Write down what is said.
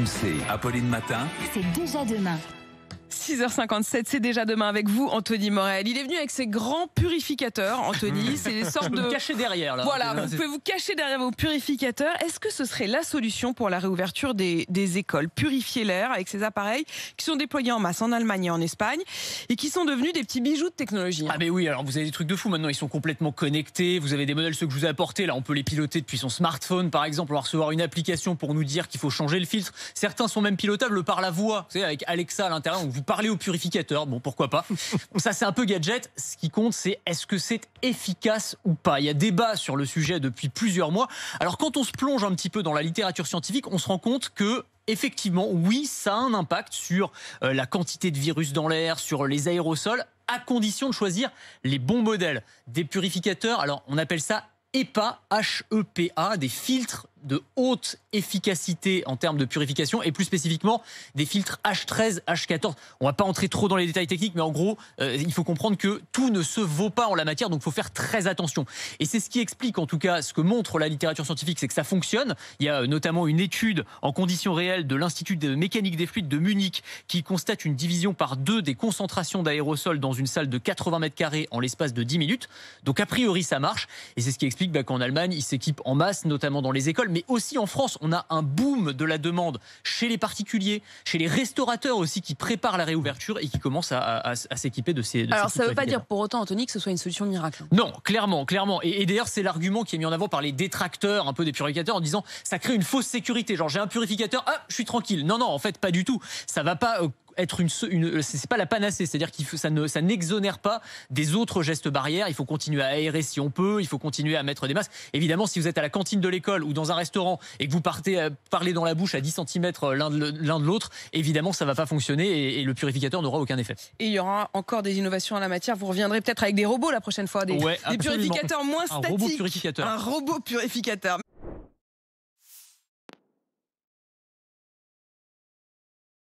RMC, Apolline Matin. C'est déjà demain. 6h57, c'est déjà demain avec vous, Anthony Morel. Il est venu avec ses grands purificateurs, Anthony. C'est des sortes Je peux de... me cacher derrière, là. Voilà, vous pouvez vous cacher derrière vos purificateurs. Est-ce que ce serait la solution pour la réouverture des écoles? Purifier l'air avec ces appareils qui sont déployés en masse en Allemagne et en Espagne et qui sont devenus des petits bijoux de technologie. Ah mais oui, alors vous avez des trucs de fou maintenant, ils sont complètement connectés. Vous avez des modèles, ceux que je vous ai apportés, là on peut les piloter depuis son smartphone par exemple. On va recevoir une application pour nous dire qu'il faut changer le filtre. Certains sont même pilotables par la voix, vous savez, avec Alexa à l'intérieur, donc vous parlez au purificateur. Bon, pourquoi pas. Ça, c'est un peu gadget. Ce qui compte, c'est est-ce que c'est efficace ou pas. Il y a débat sur le sujet depuis plusieurs mois. Alors, quand on se plonge un petit peu dans la littérature scientifique, on se rend compte que effectivement, oui, ça a un impact sur la quantité de virus dans l'air, sur les aérosols, à condition de choisir les bons modèles. Des purificateurs, alors on appelle ça HEPA, H-E-P-A, des filtres de haute efficacité en termes de purification et plus spécifiquement des filtres H13, H14. On va pas entrer trop dans les détails techniques, mais en gros, il faut comprendre que tout ne se vaut pas en la matière, donc il faut faire très attention. Et c'est ce qui explique en tout cas ce que montre la littérature scientifique, c'est que ça fonctionne. Il y a notamment une étude en conditions réelles de l'Institut de mécanique des fluides de Munich qui constate une division par 2 des concentrations d'aérosols dans une salle de 80 mètres carrés en l'espace de 10 minutes. Donc a priori ça marche et c'est ce qui explique qu'en Allemagne ils s'équipent en masse, notamment dans les écoles, mais aussi en France, on a un boom de la demande chez les particuliers, chez les restaurateurs aussi qui préparent la réouverture et qui commencent à s'équiper de ces. Alors ça ne veut pas dire pour autant, Anthony, que ce soit une solution miracle. Non, clairement. Et d'ailleurs, c'est l'argument qui est mis en avant par les détracteurs un peu des purificateurs en disant ça crée une fausse sécurité. Genre j'ai un purificateur, je suis tranquille. Non, en fait pas du tout. Ça va pas être c'est pas la panacée, c'est-à-dire que ça n'exonère pas des autres gestes barrières. Il faut continuer à aérer si on peut, il faut continuer à mettre des masques. Évidemment, si vous êtes à la cantine de l'école ou dans un restaurant et que vous partez parler dans la bouche à 10 cm l'un de l'autre, évidemment ça va pas fonctionner et le purificateur n'aura aucun effet. Et il y aura encore des innovations en la matière. Vous reviendrez peut-être avec des robots la prochaine fois, des purificateurs moins statiques. Un robot purificateur. Un robot purificateur.